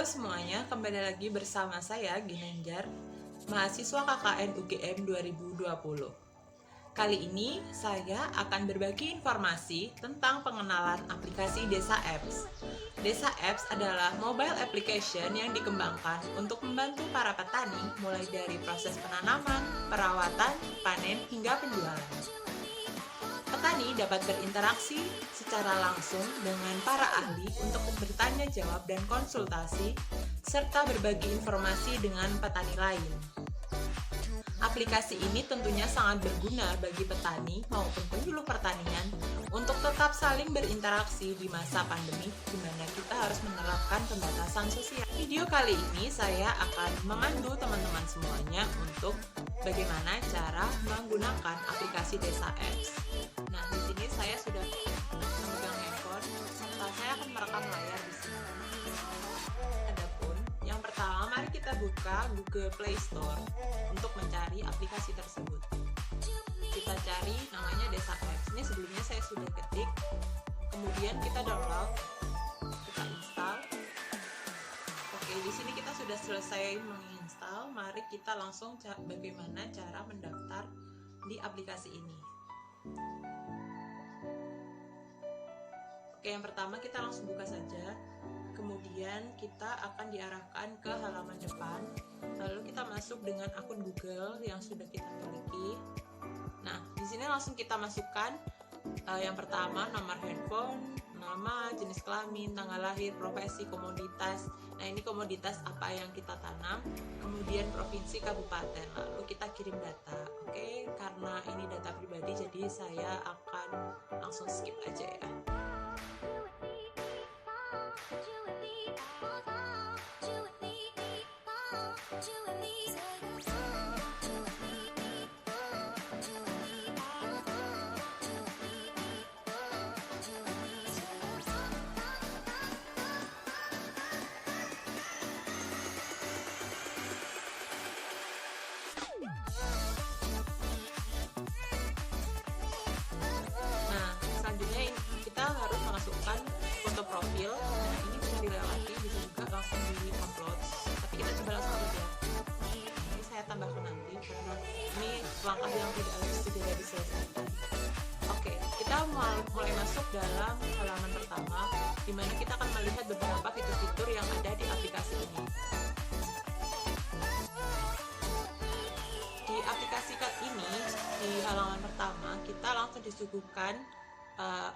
semuanya, kembali lagi bersama saya Ginanjar, mahasiswa KKN UGM 2020. Kali ini saya akan berbagi informasi tentang pengenalan aplikasi Desa Apps. Desa Apps adalah mobile application yang dikembangkan untuk membantu para petani mulai dari proses penanaman, perawatan, panen, hingga penjualan. Petani dapat berinteraksi secara langsung dengan para ahli untuk bertanya jawab dan konsultasi, serta berbagi informasi dengan petani lain. Aplikasi ini tentunya sangat berguna bagi petani maupun penyuluh pertanian untuk tetap saling berinteraksi di masa pandemi di mana kita harus menerapkan pembatasan sosial. Video kali ini saya akan memandu teman-teman semuanya untuk bagaimana cara menggunakan aplikasi Desa Apps. Nah, di sini saya sudah memegang handphone serta saya akan merekam layar di sini. Adapun yang pertama, mari kita buka Google Play Store untuk mencari aplikasi tersebut. Kita cari namanya Desa Apps. Ini sebelumnya saya sudah ketik. Kemudian kita download, kita install. Oke, di sini kita sudah selesai menginstal. Mari kita langsung bagaimana cara mendaftar di aplikasi ini. Oke, yang pertama kita langsung buka saja. Kemudian kita akan diarahkan ke halaman depan. Lalu kita masuk dengan akun Google yang sudah kita miliki. Nah, di sini langsung kita masukkan yang pertama nomor handphone, nama, jenis kelamin, tanggal lahir, profesi, komoditas. Nah, ini komoditas apa yang kita tanam. Kemudian provinsi, kabupaten. Lalu kita kirim data. Oke, karena ini data pribadi jadi saya akan langsung skip aja ya. Nah, selanjutnya kita harus memasukkan foto profil. Nah, ini bisa dilewati, bisa juga langsung di-upload. Tapi kita coba langsung aja. Ini saya tambahkan nanti karena ini langkah yang tidak diselesaikan. Oke, kita mulai masuk dalam halaman pertama, di mana kita akan melihat beberapa fitur-fitur yang ada di aplikasi ini. Di aplikasi ini, di halaman pertama, kita langsung disuguhkan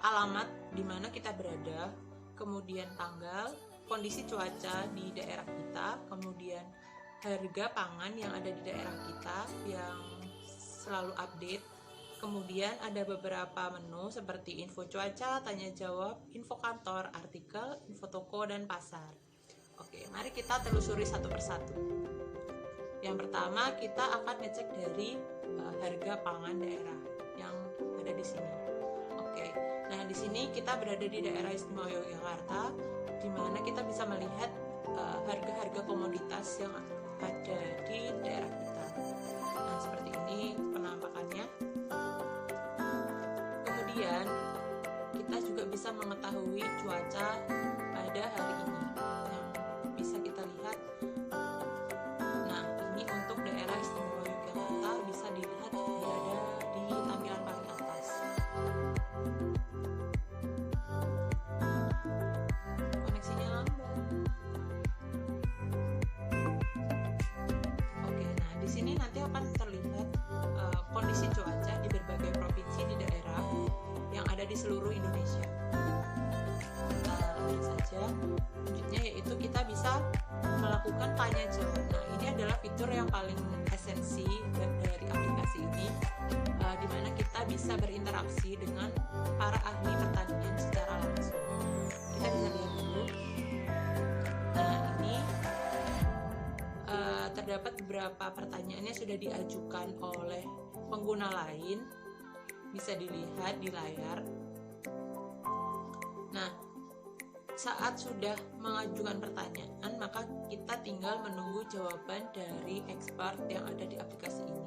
alamat di mana kita berada, kemudian tanggal, kondisi cuaca di daerah kita, kemudian harga pangan yang ada di daerah kita yang selalu update. Kemudian ada beberapa menu seperti info cuaca, tanya jawab, info kantor, artikel, info toko, dan pasar. Oke, mari kita telusuri satu persatu. Yang pertama, kita akan ngecek dari harga pangan daerah yang ada di sini. Oke, nah di sini kita berada di daerah Istimewa Yogyakarta, di mana kita bisa melihat harga-harga komoditas yang ada di daerah kita. Nah, seperti ini penampakannya. Kemudian kita juga bisa mengetahui cuaca pada hari ini yang bisa kita lihat. Nah, ini untuk daerah Istimewa Yogyakarta bisa dilihat berada di tampilan paling atas. Koneksinya lambat. Oke, nah di sini nanti akan terlihat kondisi cuaca di berbagai provinsi di daerah yang ada di seluruh Indonesia. Kita lanjut saja. Selanjutnya yaitu kita bisa melakukan tanya jawab. Nah, ini adalah fitur yang paling esensi dari aplikasi ini, di mana kita bisa berinteraksi dengan para ahli pertanian secara langsung. Kita bisa lihat dulu. Nah, ini terdapat beberapa pertanyaan yang sudah diajukan oleh pengguna lain, bisa dilihat di layar. Nah, saat sudah mengajukan pertanyaan, maka kita tinggal menunggu jawaban dari expert yang ada di aplikasi ini.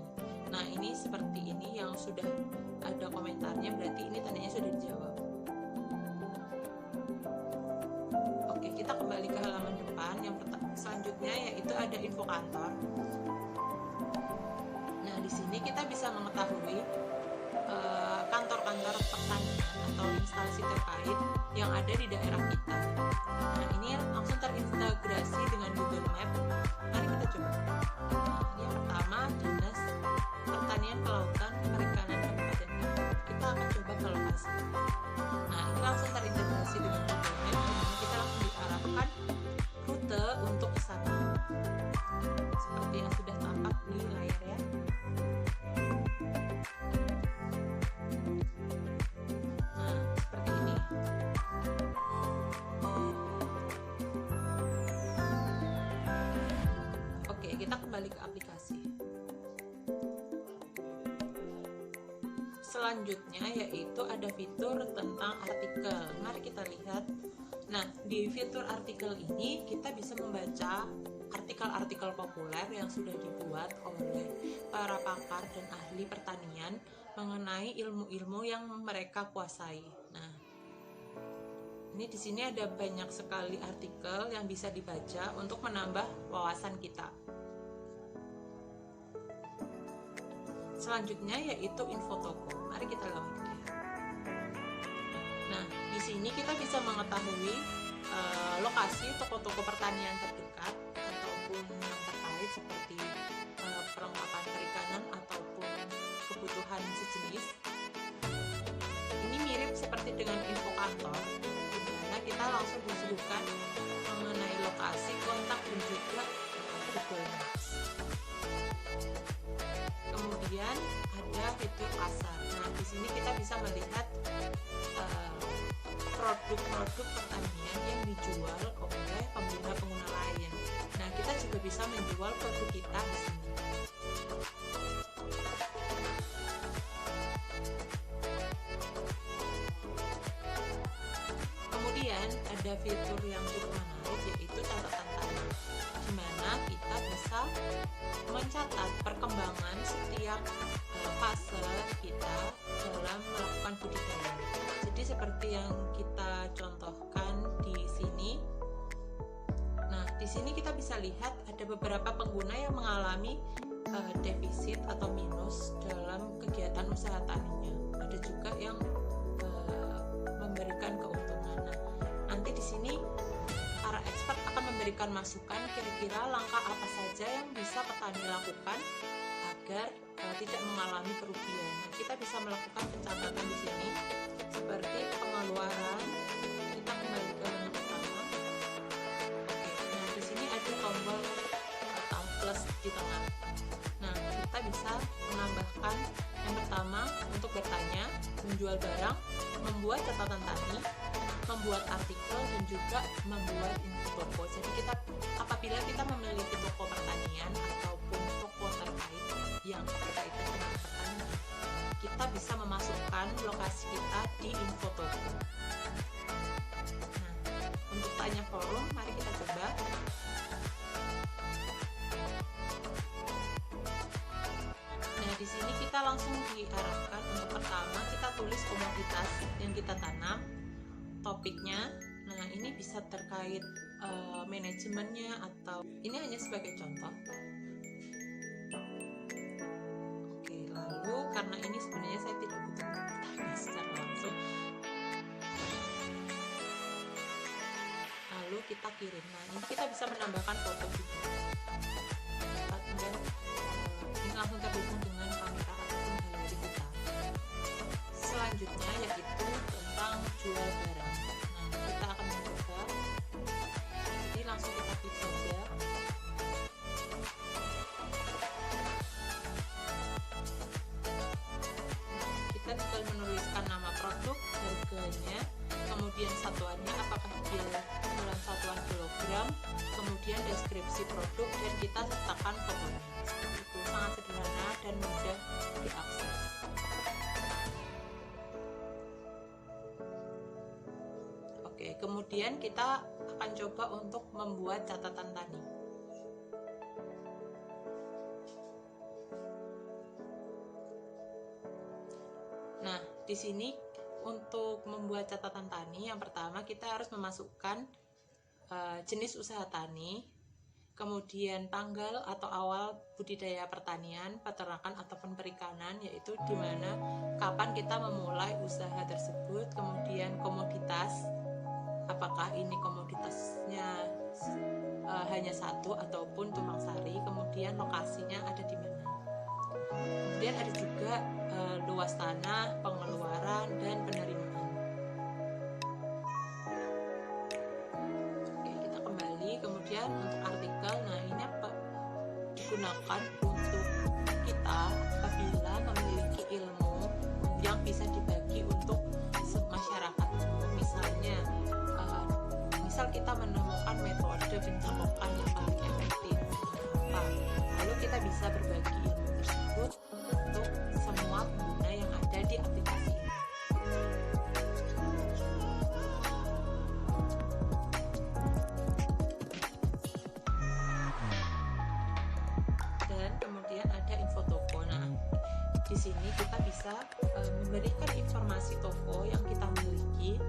Nah, ini seperti ini yang sudah ada komentarnya, berarti ini tandanya sudah dijawab. Oke, kita kembali ke halaman depan. Yang pertama, Selanjutnya yaitu ada info kantor. Nah, di sini kita bisa mengetahui kantor-kantor pertanian atau instansi terkait yang ada di daerah kita. Nah, ini langsung terintegrasi dengan Google Map. Mari kita coba. Ini yang pertama, Dinas Pertanian Kelautan Perikanan Kabupaten Bogor. Kita akan coba ke lokasi. Nah, ini langsung terintegrasi dengan Google Map, dan kita langsung diarahkan rute untuk ke sana. Seperti yang sudah tampak di layar ya. Nah, seperti ini. Oke, kita kembali ke aplikasi. Selanjutnya yaitu ada fitur tentang artikel. Mari kita lihat. Nah, di fitur artikel ini kita bisa membaca artikel-artikel populer yang sudah dibuat oleh para pakar dan ahli pertanian mengenai ilmu-ilmu yang mereka kuasai. Nah, ini di sini ada banyak sekali artikel yang bisa dibaca untuk menambah wawasan kita. Selanjutnya yaitu info toko. Mari kita lihat. Nah, di sini kita bisa mengetahui lokasi toko-toko pertanian terdekat ataupun yang terkait seperti perlengkapan perikanan ataupun kebutuhan sejenis. Ini mirip seperti dengan info kantor, di mana kita langsung disuguhkan mengenai lokasi, kontak, dan juga Google Maps. Kemudian ada fitur pasar. Nah, di sini kita bisa melihat produk-produk pertanian yang dijual oleh pengguna-pengguna lain. Nah, kita juga bisa menjual produk kita di sini. Kemudian ada fitur yang cukup menarik yaitu catatan tanam, di mana kita bisa mencatat perkembangan setiap fase kita dalam melakukan budidaya. Jadi seperti yang kita contohkan di sini. Nah, di sini kita bisa lihat ada beberapa pengguna yang mengalami defisit atau minus dalam kegiatan usaha taninya. Ada juga yang memberikan keuntungan. Nah, nanti di sini para expert akan memberikan masukan kira-kira langkah apa saja yang bisa petani lakukan agar tidak mengalami kerugian. Nah, kita bisa melakukan pencatatan di sini seperti pengeluaran. Kita kembali ke menu utama. Oke, nah di sini ada tombol atau plus di tengah. Nah, kita bisa menambahkan yang pertama untuk bertanya, menjual barang, membuat catatan tani, membuat artikel, dan juga membuat info toko. Jadi apabila kita memiliki toko pertanian ataupun toko terkait yang berkaitan dengan pertanian, kita bisa memasukkan lokasi kita di info toko. Nah, untuk tanya forum, mari kita coba. Nah, di sini kita langsung diarahkan untuk pertama kita tulis komoditas yang kita tanam, topiknya. Nah, ini bisa terkait manajemennya atau ini hanya sebagai contoh. Oke, lalu karena ini sebenarnya saya tidak butuh bertanya secara langsung, lalu kita kirim. Nah, ini kita bisa menambahkan foto juga. Kita tinggal ini langsung terhubung dengan kamera ataupun galeri kita. Selanjutnya yaitu tentang jual barang. Nah, kita akan mencoba. Jadi langsung kita klik saja. Kita tinggal menuliskan nama produk, harganya, kemudian satuannya apakah dia dalam satuan kilogram, kemudian deskripsi produk, dan kita sertakan fotonya. Seperti itu, sangat sederhana dan mudah diakses. Oke, kemudian kita akan coba untuk membuat catatan tani. Nah, di sini untuk membuat catatan tani, yang pertama kita harus memasukkan jenis usaha tani, kemudian tanggal atau awal budidaya pertanian, peternakan ataupun perikanan, yaitu di mana kapan kita memulai usaha tersebut, kemudian komoditas, apakah ini komoditasnya hanya satu ataupun tumpang sari, kemudian lokasinya ada di mana. Kemudian ada juga luas tanah, pengeluaran, dan penerimaan. Oke, kita kembali. Kemudian untuk artikel, nah ini apa digunakan untuk kita apabila memiliki ilmu yang bisa dibagi untuk masyarakat. Misalnya, misal kita menemukan metode pencakokan yang paling efektif, lalu kita bisa berbagi ilmu tersebut untuk semua pengguna yang ada di aplikasi ini. Dan kemudian ada info toko. Nah, di sini kita bisa memberikan informasi toko yang kita miliki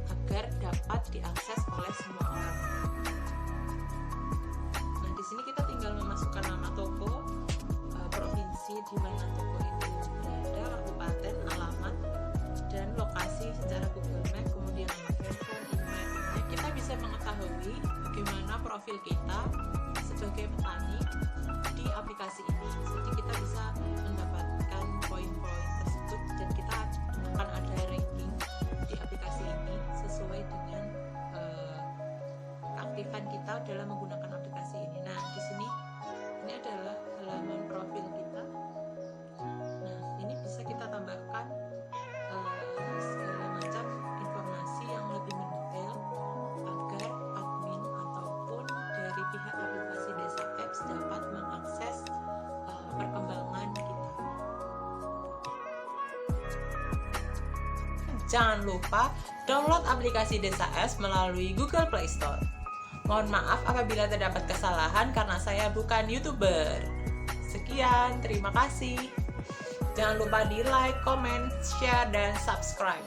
agar dapat diakses oleh semua orang. Nah, di sini kita tinggal memasukkan nama toko, provinsi di mana toko itu berada, kabupaten, alamat, dan lokasi secara Google Map, kemudian nama telepon, email. Nah, kita bisa mengetahui bagaimana profil kita sebagai petani di aplikasi ini. Jadi kita bisa mendapatkan poin-poin tersebut dan kita akan ada ranking di aplikasi ini sesuai dengan keaktifan kita dalam menggunakan aplikasi ini. Nah, di sini ini adalah halaman profil kita. Nah, ini bisa kita tambahkan segala macam informasi yang lebih mendetail agar admin ataupun dari pihak aplikasi Desa Apps dapat mengakses perkembangan kita. Jangan lupa download aplikasi Desa Apps melalui Google Play Store. Mohon maaf apabila terdapat kesalahan karena saya bukan YouTuber. Sekian, terima kasih. Jangan lupa di like, comment, share, dan subscribe.